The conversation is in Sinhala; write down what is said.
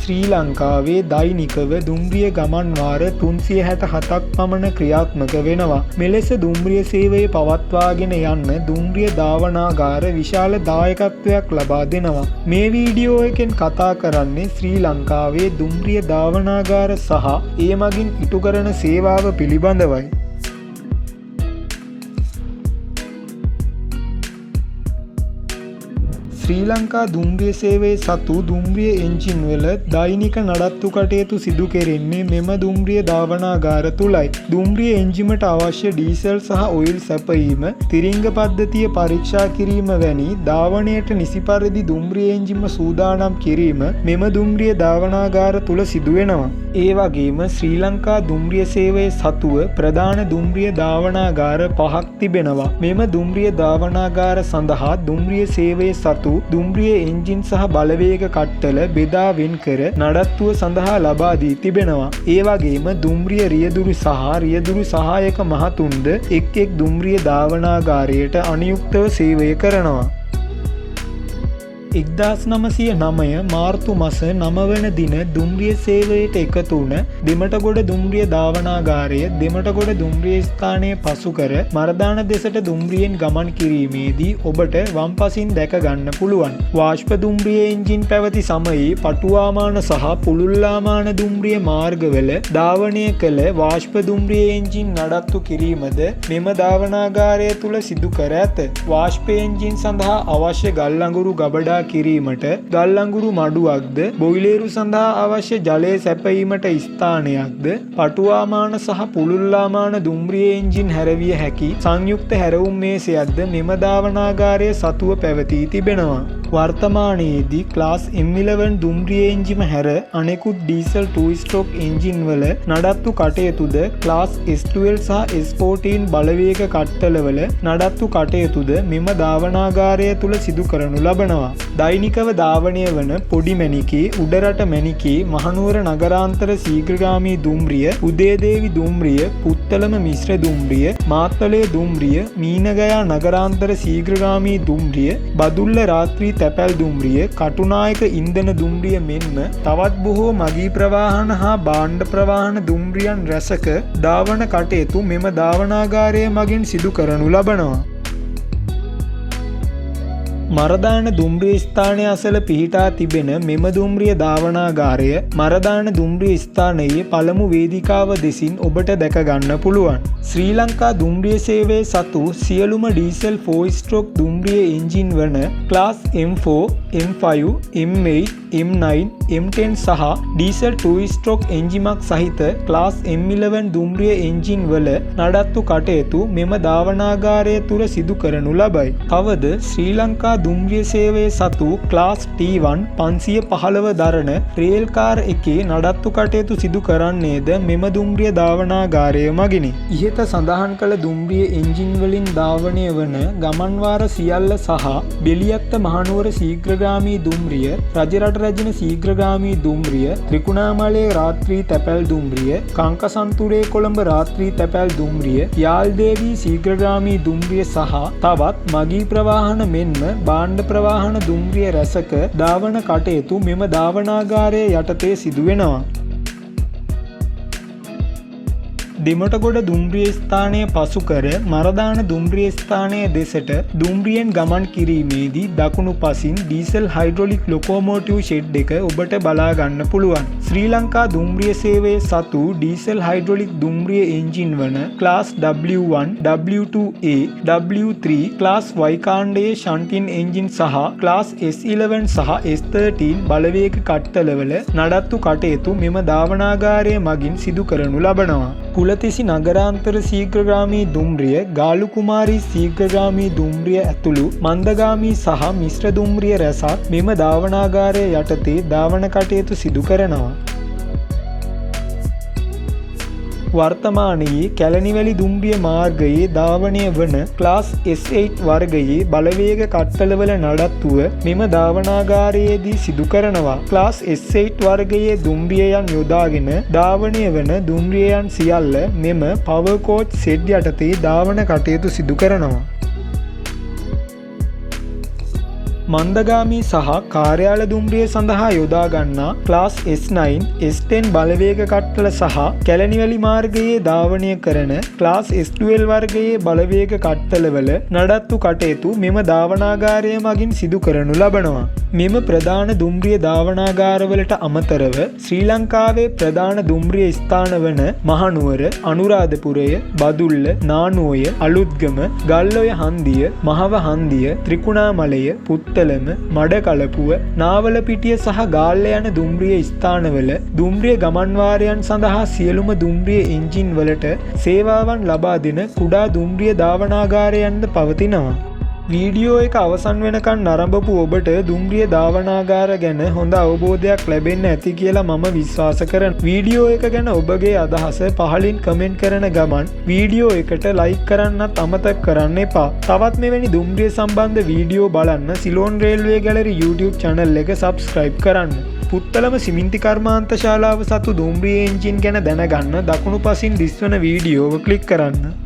ශ්‍රී ලංකාවේ දෛනිකව දුම්රිය ගමන් වාර 367ක් පමණ ක්‍රියාත්මක වෙනවා. මෙලෙස දුම්රිය සේවය පවත්වාගෙන යන්න දුම්රිය ධාවනාගාර විශාල දායකත්වයක් ලබා දෙනවා. මේ වීඩියෝ එකෙන් කතා කරන්නේ ශ්‍රී ලංකාවේ දුම්රිය ධාවනාගාර සහ ඒ මගින් ඉටු කරන සේවාව පිළිබඳවයි. ශ්‍රී ලංකා දුම්රිය සේවයේ සතු දුම්රිය එන්ජින් වල දෛනික නඩත්තු කටයුතු සිදු කෙරෙන්නේ මෙම දුම්රිය ධාවනාගාර තුලයි. දුම්රිය එන්ජිමට අවශ්‍ය ඩීසල් සහ ඔයිල් සැපයීම, තිරිංග පද්ධතිය පරීක්ෂා කිරීම වැනි ධාවනයට නිසි පරිදි දුම්රිය එන්ජිම සූදානම් කිරීම මෙම දුම්රිය ධාවනාගාර තුල සිදු වෙනවා. ඒ වගේම ශ්‍රී ලංකා දුම්රිය සේවයේ සතුව ප්‍රධාන දුම්රිය ධාවනාගාර 5ක් තිබෙනවා. මෙම දුම්රිය ධාවනාගාර සඳහා දුම්රිය සේවයේ සතු දුම්රිය එන්ජින් සහ බලවේග කට්ටල බෙදා වෙන් කර නඩත්තුව සඳහා ලබා දී තිබෙනවා. ඒ වගේම දුම්රිය රියදුරු සහ රියදුරු සහායක මහතුන්ද එක් දුම්රිය ධාවනාගාරයට අනුයුක්තව සේවය කරනවා. 1909 මාර්තු මස 9 වන දින දුම්රිය සේවයට එකතු වුණ දෙමටගොඩ දුම්රිය ධාවනාගාරය දෙමටගොඩ දුම්රිය ස්ථානයේ පසු කර මරදාන දෙසට දුම්රියෙන් ගමන් කිරීමේදී ඔබට වම් පසින් දැක ගන්න පුළුවන්. වාෂ්ප දුම්රිය එන්ජින් පැවති සමයේ පටුවාමාන සහ පුළුල්ලාමාන දුම්රිය මාර්ගවල ධාවනය කළ වාෂ්ප දුම්රිය එන්ජින් නඩත්තු කිරීමද මෙම ධාවනාගාරය තුල සිදු කර ඇත. වාෂ්ප එන්ජින් සඳහා අවශ්‍ය ගල් අඟුරු ගබඩා කිරීමට ගල් අඟුරු මඩුවක්ද බොයිලේරු සඳහා අවශ්‍ය ජලය සැපයීමට ස්ථානයක්ද පටුවාමාන සහ පුළුල්ලාමාන දුම්රිය එන්ජින් හැරවිය හැකි සංයුක්ත හැරවුම් මේසයක්ද මෙම ධාවනාගාරය සතුව පැවතී තිබෙනවා. වර්තමානයේදී ක්ලාස් M11 දුම්රිය එන්ජිම හැර අනෙකුත් ඩීසල් 2 ස්ට්‍රෝක් එන්ජින් වල නඩත්තු කටයුතුද ක්ලාස් S12 සහ S14 බලවේග කට්ටලවල නඩත්තු කටයුතුද මෙම ධාවනාගාරය තුල සිදු කරනු ලබනවා. දෛනිකව ධාවනය වන පොඩි මැණිකේ උඩරට මැණිකේ මහනුවර නගරාන්තර ශීඝ්‍රගාමී දුම්රිය, උදේදේවි දුම්රිය, පුත්තලම මිශ්‍ර දුම්රිය, මාත්තලේ දුම්රිය, මීනගයා නගරාන්තර ශීඝ්‍රගාමී දුම්රිය, බදුල්ල රාත්‍රී තැපැල් දුම්රිය, කටුනායක ඉන්ධන දුම්රිය මෙන්ම තවත් බොහෝ මගී ප්‍රවාහන හා භාණ්ඩ ප්‍රවාහන දුම්රියන් රැසක ධාවන කටයුතු මෙම ධාවනාගාරය මගින් සිදු කරනු ලබනවා. මරදාන දුම්රිය ස්ථානය අසල පිහිටා තිබෙන මෙම දුම්රිය ධාවනාගාරය මරදාන දුම්රිය ස්ථානයේ පළමු වේදිකාව දෙසින් ඔබට දැක ගන්න පුළුවන්. ශ්‍රී ලංකා දුම්රිය සේවයේ සතු සියලුම ඩීසල් 4 ස්ට්‍රෝක් දුම්රිය එන්ජින් වන class M4, M5, M8, M9, M10 සහ ඩීසල් 2 ස්ට්‍රෝක් එන්ජිමක් සහිත ක්ලාස් M11 දුම්රිය එන්ජින් වල නඩත්තු කටයුතු මෙම ධාවනාගාරය තුල සිදු කරනු ලබයි. තවද ශ්‍රී ලංකා දුම්රිය සේවයේ සතු ක්ලාස් T1 515 දරන රේල් කාර් එකේ නඩත්තු කටයුතු සිදු කරන්නේද මෙම දුම්රිය ධාවනාගාරය මගිනි. ඉහත සඳහන් කළ දුම්රිය එන්ජින් වලින් ධාවනය වන ගමන් වාර සියල්ල සහ බෙලියත්ත මහනුවර ශීඝ්‍රගාමී දුම්රිය, රජරට රැජින ශීඝ්‍රගාමී දුම්රිය, ත්‍රිකුණාමලයේ රාත්‍රී තැපැල් දුම්රිය, කංකසන්තුරේ කොළඹ රාත්‍රී තැපැල් දුම්රිය, යාල්දේවී ශීඝ්‍රගාමී දුම්රිය සහ තවත් මගී ප්‍රවාහන මෙන්ම භාණ්ඩ ප්‍රවාහන දුම්රිය රැසක ධාවන කටයුතු මෙම ධාවනාගාරය යටතේ සිදු වෙනවා. දෙමටගොඩ දුම්රිය ස්ථානය පසු කර මරදාන දුම්රිය ස්ථානය දෙසට දුම්රියෙන් ගමන් කිරීමේදී දකුණු පසින් ඩීසල් හයිඩ්‍රොලික් ලොකෝමෝටිව් ෂෙඩ් එක ඔබට බලා ගන්න පුළුවන්. ශ්‍රී ලංකා දුම්රිය සේවයේ සතු ඩීසල් හයිඩ්‍රොලික් දුම්රිය එන්ජින් වන class W1, W2A, W3 class Y කාණ්ඩයේ ෂන්ටින් එන්ජින් සහ ක්ලාස් S11 සහ S13 බලවේග කට්ටලවල නඩත්තු කටයුතු මෙම ධාවනාගාරය මගින් සිදු කරනු ලබනවා. කුලතිසි නගරාන්තර ශීඝ්‍රගාමී දුම්රිය, ගාලු කුමාරී ශීඝ්‍රගාමී දුම්රිය ඇතුළු මන්දගාමී සහ මිශ්‍ර දුම්රිය රැසක් මෙම ධාවනාගාරය යටතේ ධාවන කටයුතු සිදු කරනවා. වර්තමානයේ කැලණිවැලි දුම්රිය මාර්ගයේ ධාවනය වන ක්ලාස් S8 වර්ගයේ බලවේග කට්ටලවල නඩත්තුව මෙම ධාවනාගාරයේදී සිදු කරනවා. ක්ලාස් S8 වර්ගයේ දුම්රියයන් යොදාගෙන ධාවනය වන දුම්රියයන් සියල්ල මෙම පවර් කෝච් සෙට් යටතේ ධාවන කටයුතු සිදු කරනවා. මන්දගාමී සහ කාර්යාල දුම්රිය සඳහා යොදා ගන්නා ක්ලාස් S9, S10 බලවේග කට්ටල සහ කැලණිවැලි මාර්ගයේ ධාවනය කරන ක්ලාස් S12 වර්ගයේ බලවේග කට්ටලවල නඩත්තු කටයුතු මෙම ධාවනාගාරය මගින් සිදු කරනු ලබනවා. මෙම ප්‍රධාන දුම්රිය ධාවනාගාරවලට අමතරව ශ්‍රී ලංකාවේ ප්‍රධාන දුම්රිය ස්ථාන වන මහනුවර, අනුරාධපුරය, බදුල්ල, නානුඔය, අලුත්ගම, ගල්ඔය හන්දිය, මහව හන්දිය, ත්‍රිකුණාමලය, පුත්තලම, මඩකලපුව, නාවලපිටිය සහ ගාල්ල යන දුම්රිය ස්ථානවල දුම්රිය ගමන් වාරයන් සඳහා සියලුම දුම්රිය එන්ජින් වලට සේවාවන් ලබා දෙන කුඩා දුම්රිය ධාවනාගාරයන්ද පවතිනවා. වීඩියෝ එක අවසන් වෙනකන් නරඹපු ඔබට දුම්රිය ධාවනාගාර ගැන හොඳ අවබෝධයක් ලැබෙන්න ඇති කියලා මම විශ්වාස කරන. වීඩියෝ එක ගැන ඔබගේ අදහස පහලින් කමෙන්ට් කරන ගමන් වීඩියෝ එකට ලයික් කරන්නත් අමතක කරන්න එපා. තවත් මෙවැනි දුම්රිය සම්බන්ධ වීඩියෝ බලන්න Ceylon railway gallery YouTube channel එක subscribe කරන්න. පුත්තලම සිමින්ති කර්මාන්ත ශාලාව සතු දුම්රිය එන්ජින් ගැන දැනගන්න දකුණු පසින් දිස්වන වීඩියෝව ක්ලික් කරන්න.